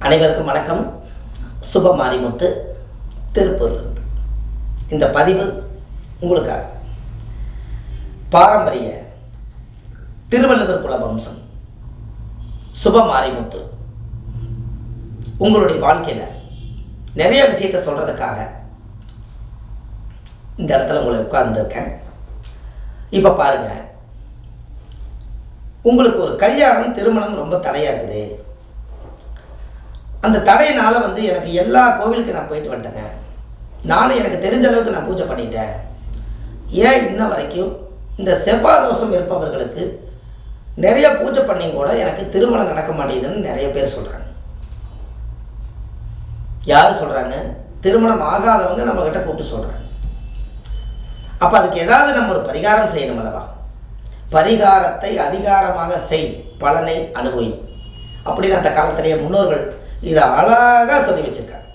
அனைவருக்கும் வணக்கம். சுப மாரிமுத்து திருப்பூரிலிருந்து இந்த பதிவு உங்களுக்காக. பாரம்பரிய திருவள்ளுவர் குல வம்சம் சுப மாரிமுத்து உங்களுடைய வாழ்க்கையில் நிறைய விஷயத்தை சொல்கிறதுக்காக இந்த இடத்துல உங்களை உட்கார்ந்துருக்கேன். இப்போ பாருங்கள், உங்களுக்கு ஒரு கல்யாணம் திருமணம் ரொம்ப தடையாக இருக்குது. அந்த தடையினால் எனக்கு எல்லா கோவிலுக்கு நான் போயிட்டு வந்துட்டேங்க. நானும் எனக்கு தெரிஞ்ச அளவுக்கு நான் பூஜை பண்ணிட்டேன். ஏன் இன்ன வரைக்கும் இந்த செவ்வாய் தோஷம் இருப்பவர்களுக்கு நிறைய பூஜை பண்ணி கூட எனக்கு திருமணம் நடக்க மாட்டேங்குதுன்னு நிறைய பேர் சொல்கிறாங்க. யார் சொல்கிறாங்க? திருமணம் ஆகாதவங்க நம்மக்கிட்ட கூப்பிட்டு சொல்கிறாங்க. அப்போ அதுக்கு ஏதாவது நம்ம ஒரு பரிகாரம் செய்யணும் அல்லவா? பரிகாரத்தை அதிகாரமாக செய், பலனை அனுபவி அப்படின்னு அந்த காலத்திலேயே முன்னோர்கள் இதை அழகாக சொல்லி வச்சிருக்காங்க.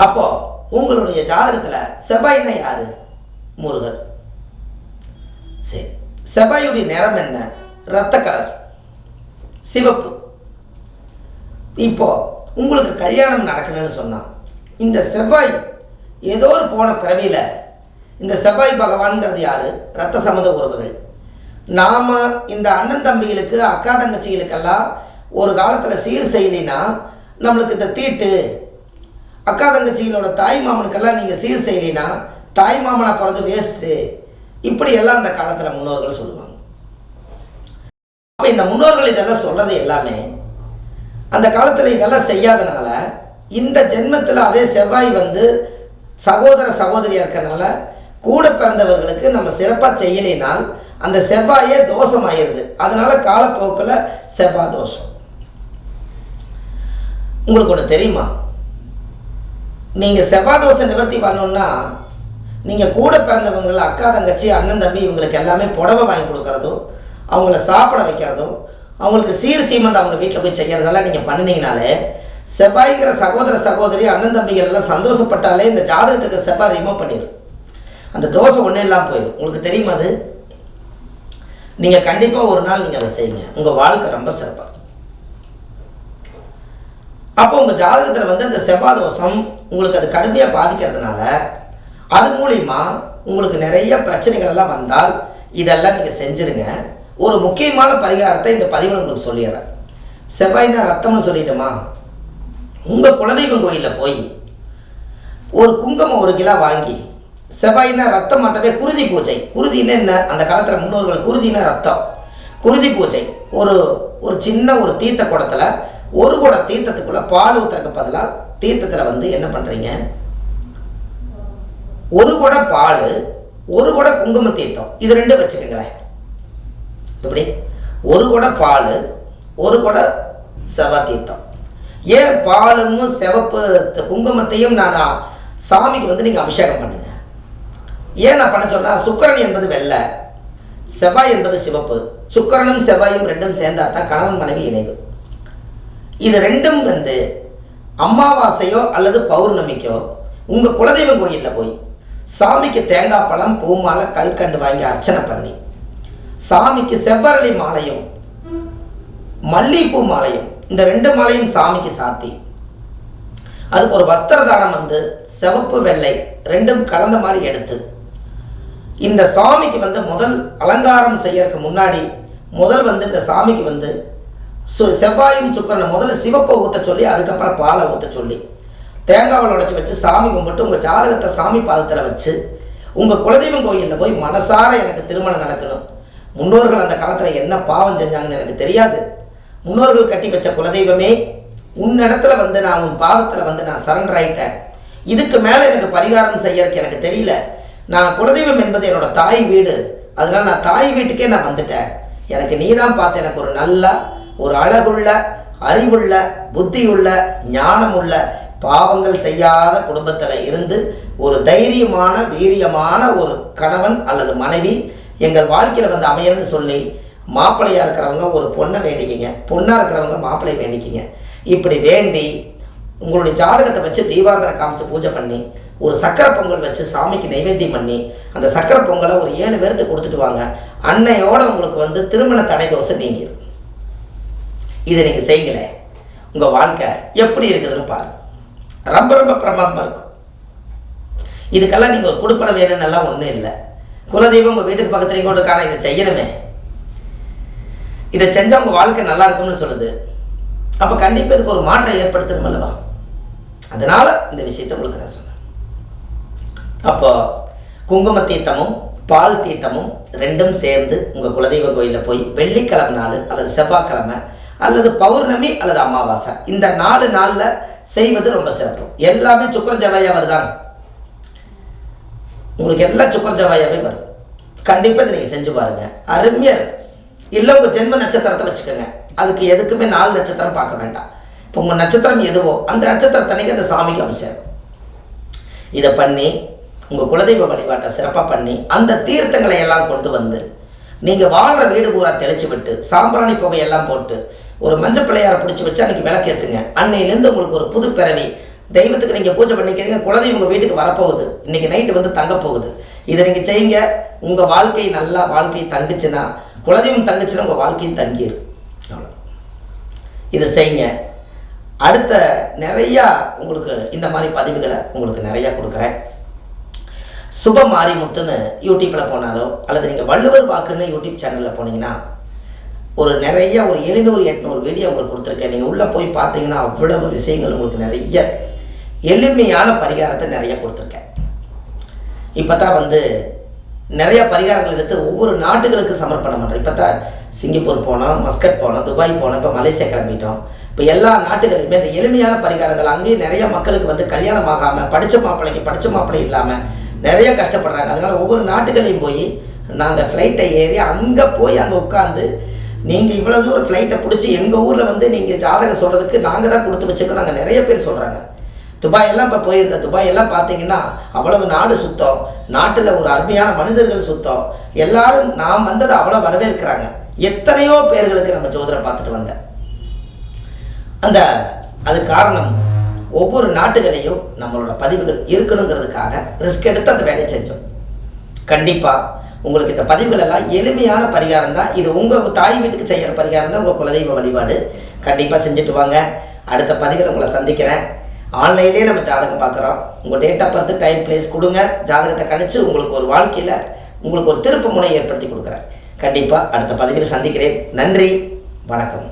அப்போ உங்களுடைய ஜாதகத்தில் செவ்வாய்னா யாரு? முருகர். சரி, செவ்வாயுடைய நிறம் என்ன? இரத்த கலர், சிவப்பு. இப்போ உங்களுக்கு கல்யாணம் நடக்கணும்னு சொன்னால் இந்த செவ்வாய் ஏதோ ஒரு போன பிறவியில், இந்த செவ்வாய் பகவான்கிறது யாரு? இரத்த சம்மந்த உறவுகள். நாம் இந்த அண்ணன் தம்பிகளுக்கு அக்கா தங்கச்சிகளுக்கெல்லாம் ஒரு காலத்தில் சீர் செய்யலினா நம்மளுக்கு இந்த தீட்டு, அக்கா தங்கச்சிகளோட தாய் மாமனுக்கெல்லாம் நீங்கள் சீர் செய்யலினா தாய் மாமனை பிறந்து வேஸ்ட்டு, இப்படியெல்லாம் அந்த காலத்தில் முன்னோர்கள் சொல்லுவாங்க. அப்போ இந்த முன்னோர்கள் இதெல்லாம் சொல்கிறது எல்லாமே அந்த காலத்தில் இதெல்லாம் செய்யாதனால இந்த ஜென்மத்தில் அதே செவ்வாய் சகோதர சகோதரியாக இருக்கிறனால கூட பிறந்தவர்களுக்கு நம்ம சிறப்பாக செய்யலினால் அந்த செவ்வாயே தோஷமாயிருது. அதனால் காலப்போக்கில் செவ்வாய் தோஷம். உங்களுக்கு ஒன்று தெரியுமா? நீங்கள் செவ்வாய் தோஷம் நிவர்த்தி பண்ணணுன்னா நீங்கள் கூட பிறந்தவங்களை அக்கா தங்கச்சி அண்ணன் தம்பி இவங்களுக்கு எல்லாமே புடவை வாங்கி கொடுக்குறதும், அவங்கள சாப்பிட வைக்கிறதும், அவங்களுக்கு சீர் சீமந்தம் அவங்க வீட்டில் போய் செய்கிறதெல்லாம் நீங்கள் பண்ணினீங்கனாலே செவ்வாய்ங்கிற சகோதர சகோதரி அண்ணன் தம்பிகள் எல்லாம் சந்தோஷப்பட்டாலே இந்த ஜாதகத்துக்கு செவ்வாய் ரிமூவ் பண்ணிடும். அந்த தோஷம் ஒன்றும் இல்லாமல் போயிடும். உங்களுக்கு தெரியுமா அது? நீங்கள் கண்டிப்பாக ஒரு நாள் நீங்கள் அதை செய்யுங்க. உங்கள் வாழ்க்கை ரொம்ப சிறப்பாக. அப்போ உங்கள் ஜாதகத்தில் அந்த செவ்வாய் தோஷம் உங்களுக்கு அது கடுமையாக பாதிக்கிறதுனால அது மூலிமா உங்களுக்கு நிறைய பிரச்சனைகள் எல்லாம் வந்தால் இதெல்லாம் நீங்கள் செஞ்சுருங்க. ஒரு முக்கியமான பரிகாரத்தை இந்த பதிவில் உங்களுக்கு சொல்லிடுறேன். செவ்வாய்னா ரத்தம்னு சொல்லிட்டோமா? உங்கள் குலதெய்வம் கோயிலில் போய் ஒரு குங்குமம் 1 கிலோ வாங்கி, செவ்வாய்னா ரத்தம் மாட்டவே குருதி பூஜை. குருதின்னு என்ன? அந்த காலத்தில் முன்னோர்கள் குருதினா ரத்தம். குருதி பூஜை ஒரு சின்ன ஒரு தீர்த்த குடத்தில் 1 குடம் தீர்த்தத்துக்குள்ளே பால் ஊற்றுறதுக்கு பதிலாக தீர்த்தத்தில் என்ன பண்ணுறீங்க? 1 குடம் பால், 1 குடம் குங்கும தீர்த்தம், இது 2 வச்சுக்கோங்களேன். எப்படி? 1 குடம் பால், 1 குடம் செவ்வாய் தீர்த்தம். ஏன் பாலும் சிவப்பு குங்குமத்தையும் நான் சாமிக்கு நீங்கள் அபிஷேகம் பண்ணுங்க. ஏன் நான் பண்ண சொன்னால், சுக்கிரன் என்பது வெள்ளை, செவ்வாய் என்பது சிவப்பு. சுக்கிரனும் செவ்வாயும் 2ம் சேர்ந்தா தான் கணவன் மனைவி இணைவு. இது 2ம் அமாவாசையோ அல்லது பௌர்ணமிக்கோ உங்கள் குலதெய்வம் கோயிலில் போய் சாமிக்கு தேங்காய் பழம், பூமாலை, கல்கண்டு வாங்கி அர்ச்சனை பண்ணி, சாமிக்கு செவ்வரளி மாலையும் மல்லிகைப்பூ மாலையும், இந்த 2 மாலையும் சாமிக்கு சாத்தி, அதுக்கு ஒரு வஸ்திர தானம் சிவப்பு வெள்ளை 2ம் கலந்த மாதிரி எடுத்து, இந்த சாமிக்கு முதல் அலங்காரம் செய்யறதுக்கு முன்னாடி முதல் இந்த சாமிக்கு செவ்வாயும் சுக்கிரனை முதல்ல சிவப்பை ஊற்ற சொல்லி, அதுக்கப்புறம் பாலை ஊற்ற சொல்லி, தேங்காவை உடைச்சி வச்சு சாமி கும்பிட்டு உங்கள் ஜாதகத்தை சாமி பாதத்தில் வச்சு உங்கள் குலதெய்வம் கோயிலில் போய் மனசார எனக்கு திருமணம் நடக்கணும். முன்னோர்கள் அந்த காலத்தில் என்ன பாவம் செஞ்சாங்கன்னு எனக்கு தெரியாது. முன்னோர்கள் கட்டி வச்ச குலதெய்வமே, உன்னிடத்துல நான் உன் பாதத்தில் நான் சரண்டர் ஆகிட்டேன். இதுக்கு மேலே எனக்கு பரிகாரம் செய்யறதுக்கு எனக்கு தெரியல. நான் குலதெய்வம் என்பது என்னோடய தாய் வீடு. அதனால் நான் தாய் வீட்டுக்கே நான் வந்துட்டேன். எனக்கு நீ தான் பார்த்து எனக்கு ஒரு நல்ல, ஒரு அழகுள்ள, அறிவுள்ள, புத்தியுள்ள, ஞானமுள்ள, பாவங்கள் செய்யாத குடும்பத்தில் இருந்து ஒரு தைரியமான வீரியமான ஒரு கணவன் அல்லது மனைவி எங்கள் வாழ்க்கையில் அமையணும்னு சொல்லி மாப்பிள்ளையாக இருக்கிறவங்க ஒரு பொண்ணை வேண்டிக்கிங்க, பொண்ணாக இருக்கிறவங்க மாப்பிள்ளை வேண்டிக்கிங்க. இப்படி வேண்டி உங்களுடைய ஜாதகத்தை வச்சு தீபாராதனை காமிச்சு பூஜை பண்ணி ஒரு சக்கரை பொங்கல் வச்சு சாமிக்கு நைவேத்தியம் பண்ணி அந்த சக்கரை பொங்கலை ஒரு 7 பேருக்கு கொடுத்துட்டு வாங்க. அன்னையோடு உங்களுக்கு திருமண தடை தோசை நீங்கிடும். இதை நீங்கள் செய்யுங்களே, உங்கள் வாழ்க்கை எப்படி இருக்குதுன்னு பாருங்கள். ரொம்ப ரொம்ப பிரமாதமாக இருக்கும். இதுக்கெல்லாம் நீங்கள் ஒரு கொடுப்பனம் வேணும்னெல்லாம் ஒன்றும் இல்லை. குலதெய்வம் உங்கள் வீட்டுக்கு பக்கத்தில் கூட இருக்கான, இதை செய்யணுமே, இதை செஞ்சால் உங்கள் வாழ்க்கை நல்லா இருக்கும்னு சொல்லுது. அப்போ கண்டிப்பாக இதுக்கு ஒரு மாற்றம் ஏற்படுத்தணும் அல்லவா? அதனால் இந்த விஷயத்தை உங்களுக்கு நான் சொன்னேன். அப்போ குங்கும தீர்த்தமும் பால் தீர்த்தமும் ரெண்டும் சேர்ந்து உங்கள் குலதெய்வ கோயிலில் போய் வெள்ளிக்கிழமை நாள் அல்லது செவ்வாய்க்கிழமை அல்லது பௌர்ணமி அல்லது அமாவாசை இந்த 4 நாளில் செய்வது ரொம்ப சிறப்பு. எல்லாமே சுக்கர ஜவாயா வருதாங்க, உங்களுக்கு எல்லாம் சுக்கர ஜவாயாவே வரும். கண்டிப்பாக இதை நீங்கள் செஞ்சு பாருங்கள், அருமையாக இருக்கும். இல்லை உங்கள் ஜென்ம நட்சத்திரத்தை வச்சுக்கோங்க, அதுக்கு எதுக்குமே 4 நட்சத்திரம் பார்க்க வேண்டாம். இப்போ உங்கள் நட்சத்திரம் எதுவோ அந்த நட்சத்திரத்தன்னைக்கு அந்த சாமிக்கு அபிஷேகம் இதை பண்ணி உங்கள் குலதெய்வ வழிபாட்டை சிறப்பாக பண்ணி அந்த தீர்த்தங்களை எல்லாம் கொண்டு வந்து நீங்கள் வாழ்கிற வீடு பூரா தெளிச்சு விட்டு சாம்பிராணி புகையெல்லாம் போட்டு ஒரு மஞ்சள் பிள்ளையாரை பிடிச்சி வச்சு அன்றைக்கி விளக்கேற்றுங்க. அன்னையிலேருந்து உங்களுக்கு ஒரு புது பிறவி. தெய்வத்துக்கு நீங்கள் பூஜை பண்ணிக்கிறீங்க, குலதெய்வம் உங்கள் வீட்டுக்கு வரப்போகுது, இன்றைக்கி நைட்டு வந்து தங்க போகுது. இதை நீங்கள் செய்யுங்க, உங்கள் வாழ்க்கை நல்லா வாழ்க்கை தங்குச்சுன்னா, குலதெய்வம் தங்குச்சுன்னா உங்கள் வாழ்க்கையும் தங்கிடும். அவ்வளோ, இதை செய்யுங்க. அடுத்த நிறையா உங்களுக்கு இந்த மாதிரி பதிவுகளை உங்களுக்கு நிறையா கொடுக்குறேன். சுப மாரிமுத்துன்னு யூடியூப்பில் போனாலோ அல்லது நீங்கள் வள்ளுவர் வாக்குன்னு யூடியூப் சேனலில் போனீங்கன்னா ஒரு 700-800 வீடியோ உங்களுக்கு கொடுத்துருக்கேன். நீங்கள் உள்ளே போய் பார்த்தீங்கன்னா அவ்வளவு விஷயங்கள் உங்களுக்கு நிறைய எளிமையான பரிகாரத்தை நிறைய கொடுத்துருக்கேன். இப்போ தான் நிறையா பரிகாரங்கள் எடுத்து ஒவ்வொரு நாட்டுகளுக்கு சமர்ப்பணம் பண்ணுறேன். இப்போ தான் சிங்கப்பூர் போனோம், மஸ்கட் போனோம், துபாய் போனோம், இப்போ மலேசியா கிளம்பிட்டோம். இப்போ எல்லா நாட்டுகளுமே இந்த எளிமையான பரிகாரங்கள், அங்கேயும் நிறைய மக்களுக்கு கல்யாணம் ஆகாமல் படித்த மாப்பிள்ளை இல்லாமல் நிறைய கஷ்டப்படுறாங்க. அதனால் ஒவ்வொரு நாட்டுகளையும் போய் நாங்கள் ஃப்ளைட்டை ஏறி அங்கே போய் அங்கே உட்காந்து நீங்கள் இவ்வளோ தூரம் ஃப்ளைட்டை பிடிச்சி எங்கள் ஊரில் நீங்கள் ஜாதகம் சொல்கிறதுக்கு நாங்கள் தான் கொடுத்து வச்சுக்கோம். நாங்கள் நிறைய பேர் சொல்கிறாங்க. துபாயெல்லாம் இப்போ போயிருந்தேன். துபாயெல்லாம் பார்த்தீங்கன்னா அவ்வளவு நாடு சுத்தம், நாட்டில் ஒரு அருமையான மனிதர்கள் சுத்தம், எல்லாரும் நாம் வந்ததை அவ்வளோ வரவேற்கிறாங்க. எத்தனையோ பேர்களுக்கு நம்ம ஜோதிடம் பார்த்துட்டு வந்தேன். அது காரணம் ஒவ்வொரு நாட்டுகளையும் நம்மளோட பதிவுகள் இருக்கணுங்கிறதுக்காக ரிஸ்க் எடுத்து அந்த வேலையை செஞ்சோம். கண்டிப்பாக உங்களுக்கு இந்த பதிவுகள் எல்லாம் எளிமையான பரிகாரம் தான். இது உங்கள் தாய் வீட்டுக்கு செய்கிற பரிகாரம் தான், உங்கள் குலதெய்வ வழிபாடு. கண்டிப்பாக செஞ்சுட்டு வாங்க. அடுத்த பதிவில் உங்களை சந்திக்கிறேன். ஆன்லைன்லேயே நம்ம ஜாதகம் பார்க்குறோம். உங்கள் date of birth, time, place கொடுங்க, ஜாதகத்தை கணிச்சு உங்களுக்கு ஒரு வாழ்க்கையில் உங்களுக்கு ஒரு திருப்பு முனை ஏற்படுத்தி கொடுக்குறேன். கண்டிப்பாக அடுத்த பதிவில் சந்திக்கிறேன். நன்றி, வணக்கம்.